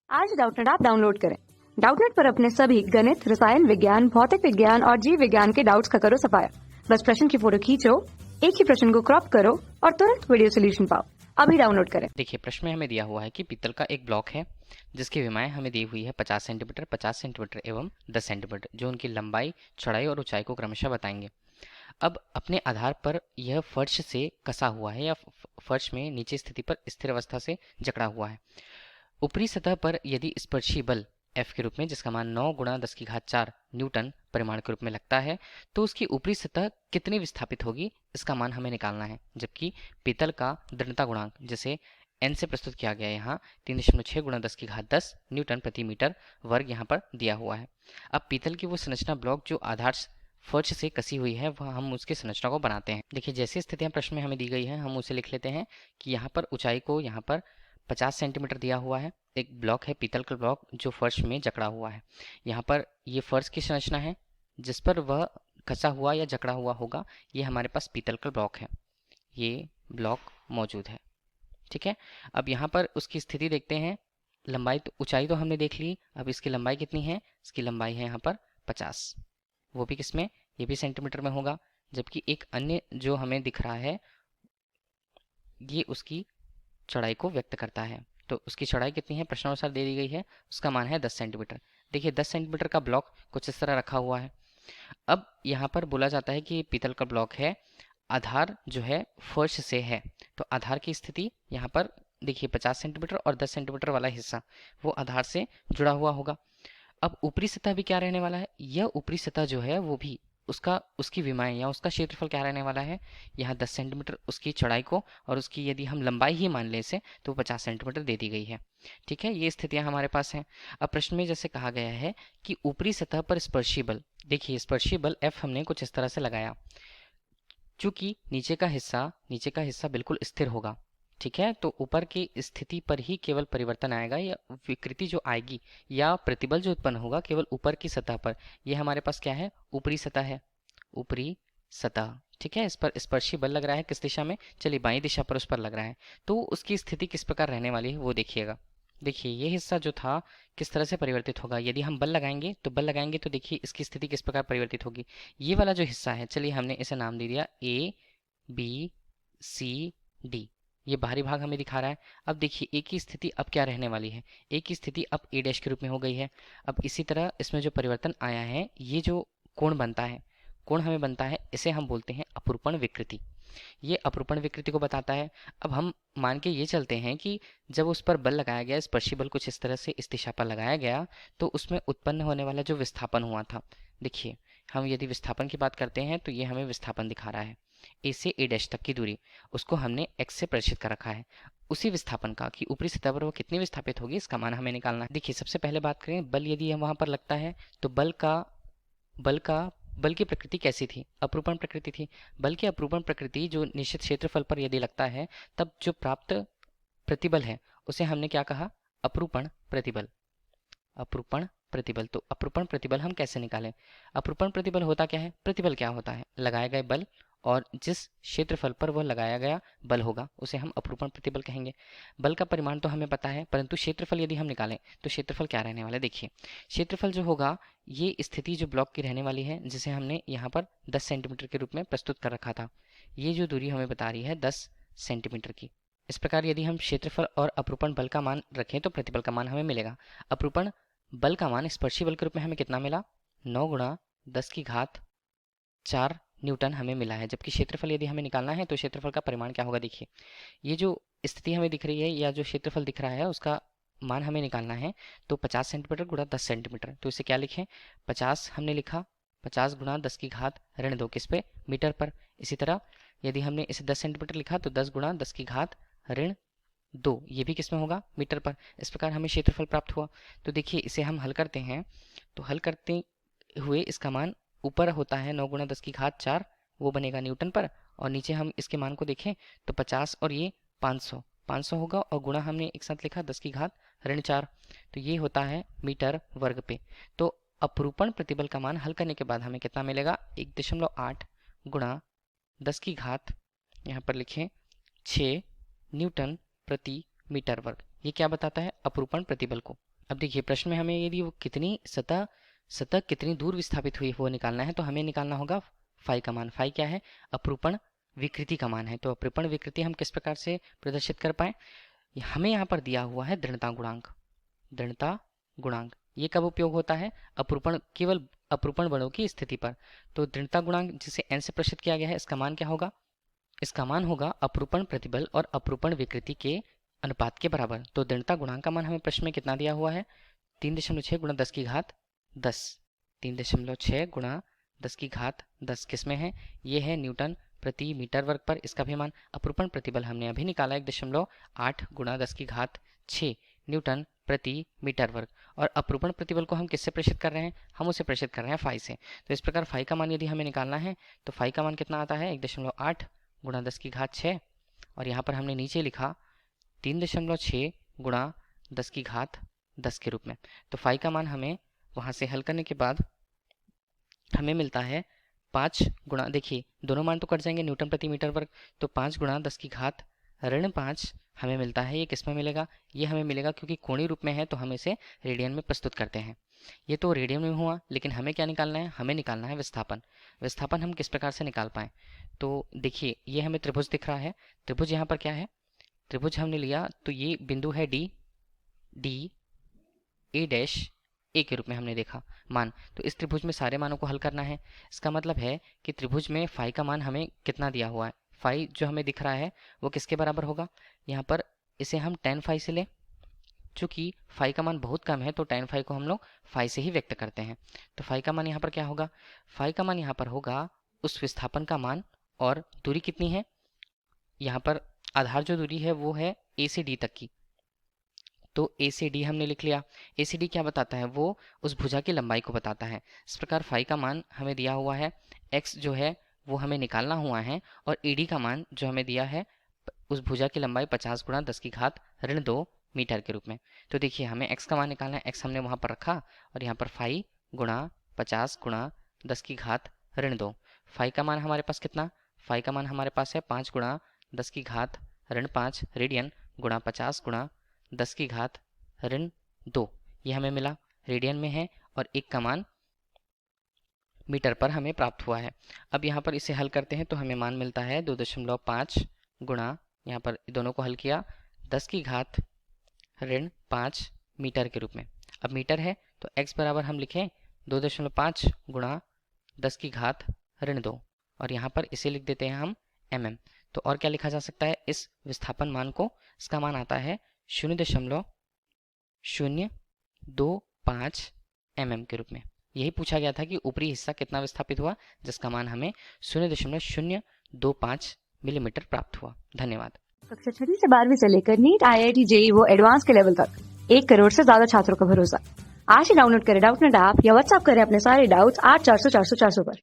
आज Doubtnut app download करें। Doubtnut पर अपने सभी गणित, रसायन विज्ञान, भौतिक विज्ञान और जीव विज्ञान के डाउट्स का करो सफाया। बस प्रश्न की फोटो खींचो, एक ही प्रश्न को क्रॉप करो और तुरंत वीडियो सोल्यूशन पाओ। अभी डाउनलोड करें। देखिए, प्रश्न में हमें दिया हुआ है कि पीतल का एक ब्लॉक है जिसकी विमाएं हमें दी हुई है 50 सेंटीमीटर, 50 सेंटीमीटर एवं 10 सेंटीमीटर, जो उनकी लंबाई, चौड़ाई और ऊंचाई को क्रमशः बताएंगे। अब अपने आधार पर यह फर्श से कसा हुआ है या फर्श में नीचे स्थिति पर स्थिर अवस्था से जकड़ा हुआ है। ऊपरी सतह पर यदि स्पर्शी बल F के रूप में, जिसका मान 9 गुणा 10 की घात 4 न्यूटन परिमाण के रूप में लगता है, तो उसकी ऊपरी सतह कितनी विस्थापित होगी, इसका मान हमें निकालना है। जबकि पीतल का दृढ़ता गुणांक, जिसे n से प्रस्तुत किया गया है, यहाँ 3.6 गुणा 10 की घात 10 न्यूटन प्रति मीटर वर्ग यहाँ पर दिया हुआ है। अब पीतल की वो संरचना ब्लॉक जो आधार फर्श से कसी हुई है, वह हम उसकी संरचना को बनाते हैं। देखिए, जैसी स्थितियां प्रश्न में हमें दी गई है, हम उसे लिख लेते हैं कि यहाँ पर ऊंचाई को यहाँ पर 50 सेंटीमीटर दिया हुआ है। एक ब्लॉक है पीतल का ब्लॉक जो फर्श में जकड़ा हुआ है। यहाँ पर ये फर्श की संरचना है जिस पर वह कसा हुआ या जकड़ा हुआ होगा। ये हमारे पास पीतल का ब्लॉक है, ये ब्लॉक मौजूद है। ठीक है, अब यहाँ पर उसकी स्थिति देखते हैं। लंबाई तो ऊंचाई तो हमने देख ली, अब इसकी लंबाई कितनी है? इसकी लंबाई है यहाँ पर 50, वो भी किसमें? ये भी सेंटीमीटर में होगा। जबकि एक अन्य जो हमें दिख रहा है, ये उसकी चौड़ाई को व्यक्त करता है। तो उसकी चौड़ाई कितनी है प्रश्नानुसार दे दी गई है, उसका मान है 10 सेंटीमीटर। देखिए, 10 सेंटीमीटर का ब्लॉक कुछ इस तरह रखा हुआ है। अब यहाँ पर बोला जाता है कि पीतल का ब्लॉक है, आधार जो है फर्श से है, तो आधार की स्थिति यहाँ पर देखिए 50 सेंटीमीटर और 10 सेंटीमीटर वाला हिस्सा वो आधार से जुड़ा हुआ होगा। अब ऊपरी सतह भी क्या रहने वाला है? यह ऊपरी सतह जो है वो भी उसकी विमाएं या उसका क्षेत्रफल क्या रहने वाला है? यहाँ 10 सेंटीमीटर उसकी चौड़ाई को, और उसकी यदि हम लंबाई ही मान लें इसे, तो 50 सेंटीमीटर दे दी गई है। ठीक है, ये स्थितियां हमारे पास हैं। अब प्रश्न में जैसे कहा गया है कि ऊपरी सतह पर स्पर्शी बल, देखिए स्पर्शी बल F हमने कुछ इस तरह से लगाया। चूंकि नीचे का हिस्सा बिल्कुल स्थिर होगा, ठीक है, तो ऊपर की स्थिति पर ही केवल परिवर्तन आएगा या विकृति जो आएगी या प्रतिबल जो उत्पन्न होगा केवल ऊपर की सतह पर। यह हमारे पास क्या है? ऊपरी सतह है, ऊपरी सतह। ठीक है, इस पर स्पर्शी बल लग रहा है किस दिशा में? चलिए, बाई दिशा पर उस पर लग रहा है। तो उसकी स्थिति किस प्रकार रहने वाली है वो देखिएगा। देखिए, ये हिस्सा जो था किस तरह से परिवर्तित होगा। यदि हम बल लगाएंगे तो देखिए इसकी स्थिति किस प्रकार परिवर्तित होगी। ये वाला जो हिस्सा है, चलिए हमने इसे नाम दे दिया ABCD। ये बाहरी भाग हमें दिखा रहा है। अब देखिए, ए की स्थिति अब क्या रहने वाली है? ए की स्थिति अब A डैश के रूप में हो गई है। अब इसी तरह इसमें जो परिवर्तन आया है, ये जो कोण बनता है, कोण हमें बनता है, इसे हम बोलते हैं अपरूपण विकृति। ये अपरूपण विकृति को बताता है। अब हम मान के ये चलते हैं कि जब उस पर बल लगाया गया, स्पर्शी बल कुछ इस तरह से इस दिशा पर लगाया गया, तो उसमें उत्पन्न होने वाला जो विस्थापन हुआ था, देखिए हम यदि विस्थापन की बात करते हैं तो ये हमें विस्थापन दिखा रहा है। ए से ए डैश तक की दूरी, उसको हमने एक्स से प्रदर्शित कर रखा है। उसी विस्थापन का कि ऊपरी सतह पर वो कितनी विस्थापित होगी, इसका मान हमें निकालना है। देखिए, सबसे पहले बात करें, बल यदि हम वहां पर लगता है तो बल का बल की प्रकृति कैसी थी? अपरूपण प्रकृति थी। बल की अपरूपण प्रकृति जो निश्चित क्षेत्रफल पर यदि लगता है, तब जो प्राप्त प्रतिबल है उसे हमने क्या कहा? अपरूपण प्रतिबल। अपरूपण प्रतिबल, तो अपरूपण प्रतिबल हम कैसे निकालें? अपरूपण प्रतिबल होता क्या है? प्रतिबल क्या होता है? लगाए गए बल और जिस क्षेत्रफल पर वह लगाया गया बल होगा उसे हम अपरूपण प्रतिबल कहेंगे। बल का परिमाण तो हमें पता है, परंतु क्षेत्रफल यदि हम निकालें तो क्षेत्रफल क्या रहने वाला है? देखिए, क्षेत्रफल जो होगा, ये स्थिति जो ब्लॉक की रहने वाली है, जिसे हमने यहाँ पर 10 सेंटीमीटर के रूप में प्रस्तुत कर रखा था, ये जो दूरी हमें बता रही है 10 सेंटीमीटर की। इस प्रकार यदि हम क्षेत्रफल और अपरूपण बल का मान रखें तो प्रतिबल का मान हमें मिलेगा। अपरूपण बल का मान स्पर्शी बल के रूप में हमें कितना मिला? 9 गुणा 10 की घात 4 न्यूटन हमें मिला है। जबकि क्षेत्रफल यदि हमें निकालना है तो क्षेत्रफल का परिमाण क्या होगा? देखिए, ये जो स्थिति हमें दिख रही है या जो क्षेत्रफल दिख रहा है उसका मान हमें निकालना है। तो 50 सेंटीमीटर गुणा 10 सेंटीमीटर, तो इसे क्या लिखें? 50 हमने लिखा, 50 गुणा 10 की घात ऋण 2 किस पे? मीटर पर। इसी तरह यदि हमने इसे 10 सेंटीमीटर लिखा तो 10 गुणा 10 की घात ऋण 2, ये भी किस में होगा? मीटर पर। इस प्रकार हमें क्षेत्रफल प्राप्त हुआ। तो देखिए, इसे हम हल करते हैं, तो हल करते हुए इसका मान ऊपर होता है 9 गुणा 10 की घात 4, वो बनेगा न्यूटन पर, और नीचे हम इसके मान को देखें तो 50 और ये 500 होगा, और गुणा हमने एक साथ लिखा 10 की घात ऋण 4, तो ये होता है मीटर वर्ग पे। तो अपरूपण प्रतिबल का मान हल करने के बाद हमें कितना मिलेगा? 1.8 गुणा 10 की घात, यहाँ पर लिखें 6 न्यूटन प्रति मीटर वर्ग। ये क्या बताता है? अपरूपण प्रतिबल को। अब देखिए प्रश्न में हमें यदि वो कितनी सतह कितनी दूर विस्थापित हुई वो निकालना है, तो हमें निकालना होगा फाई का मान। फाई क्या है? अपरूपण विकृति का मान है। तो अपरूपण विकृति हम किस प्रकार से प्रदर्शित कर पाए? हमें यहाँ पर दिया हुआ है दृढ़ता गुणांक। दृढ़ता गुणांक ये कब उपयोग होता है? अपरूपण, केवल अपरूपण बलों की स्थिति पर। तो दृढ़ता गुणांक जिसे n से प्रदर्शित किया गया है, इसका मान क्या होगा? इसका मान होगा अपरूपण प्रतिबल और अपरूपण विकृति के अनुपात के बराबर। तो दृढ़ता गुणांक का मान हमें प्रश्न में कितना दिया हुआ है? 3.6 गुणा 10 की घात 10। 3.6 गुणा 10 की घात 10 किस में है? ये है न्यूटन प्रति मीटर वर्ग पर। इसका भी मान अपरूपण प्रतिबल हमने अभी निकाला 1.8 गुणा 10 की घात 6 न्यूटन प्रति मीटर वर्ग। और अपरूपण प्रतिबल को हम किससे प्रेषित कर रहे हैं? हम उसे प्रेषित कर रहे हैं फाई से। तो इस प्रकार फाई का मान यदि हमें निकालना है तो फाई का मान कितना आता है? 1.8 गुणा 10 की घात 6, और यहाँ पर हमने नीचे लिखा 3.6 गुणा 10 की घात 10 के रूप में। तो फाई का मान हमें वहाँ से हल करने के बाद हमें मिलता है 5 गुणा, देखिए दोनों मान तो कट जाएंगे न्यूटन प्रति मीटर वर्ग, तो 5 गुणा 10 की घात ऋण 5 हमें मिलता है। ये किस में मिलेगा? ये हमें मिलेगा क्योंकि कोणीय रूप में है तो हम इसे रेडियन में प्रस्तुत करते हैं। ये तो रेडियन में हुआ, लेकिन हमें क्या निकालना है? हमें निकालना है विस्थापन। विस्थापन हम किस प्रकार से निकाल पाएँ? तो देखिए ये हमें त्रिभुज दिख रहा है। त्रिभुज यहाँ पर क्या है? त्रिभुज हमने लिया तो ये बिंदु है डी, डी ए डैश ए के रूप में हमने देखा मान। तो इस त्रिभुज में सारे मानों को हल करना है। इसका मतलब है कि त्रिभुज में फाई का मान हमें कितना दिया हुआ है? फाई जो हमें दिख रहा है वो किसके बराबर होगा? यहाँ पर इसे हम tan फाई से लें, चूंकि फाई का मान बहुत कम है तो tan फाई को हम लोग फाई से ही व्यक्त करते हैं। तो फाई का मान यहाँ पर क्या होगा? फाई का मान यहाँ पर होगा उस विस्थापन का मान, और दूरी कितनी है? यहाँ पर आधार जो दूरी है वो है ए से डी तक की। तो ए से डी हमने लिख लिया। ए से डी क्या बताता है? वो उस भुजा की लंबाई को बताता है। इस प्रकार फाई का मान हमें दिया हुआ है, एक्स जो है वो हमें निकालना हुआ है, और ए डी का मान जो हमें दिया है उस भुजा की लंबाई 50 गुणा 10 की घात ऋण 2 मीटर के रूप में। तो देखिए हमें एक्स का मान निकालना है, एक्स हमने वहाँ पर रखा, और यहाँ पर फाई गुणा 50 गुणा 10 की घात ऋण 2। फाई का मान हमारे पास कितना? फाई का मान हमारे पास है 5 गुणा 10 की घात ऋण 5 रेडियन गुणा 50 गुणा 10 की घात ऋण 2। ये हमें मिला, रेडियन में है, और एक का मान मीटर पर हमें प्राप्त हुआ है। अब यहाँ पर इसे हल करते हैं तो हमें मान मिलता है 2.5 गुणा, यहाँ पर दोनों को हल किया, 10 की घात ऋण 5 मीटर के रूप में। अब मीटर है तो x बराबर हम लिखें 2.5 गुणा 10 की घात ऋण 2, और यहाँ पर इसे लिख देते हैं हम mm। तो और क्या लिखा जा सकता है इस विस्थापन मान को? इसका मान आता है 0.025 mm के रूप में। यही पूछा गया था कि ऊपरी हिस्सा कितना विस्थापित हुआ, जिसका मान हमें 0.025 मिलीमीटर प्राप्त हुआ। धन्यवाद। कक्षा 6 से 12वीं से लेकर नीट, IIT, JEE वो एडवांस के लेवल तक 1 करोड़ से ज्यादा छात्रों का भरोसा। आज ही डाउनलोड करें डाउटनेट ऐप या व्हाट्सएप करें अपने सारे डाउट्स 8400 400 400 पर।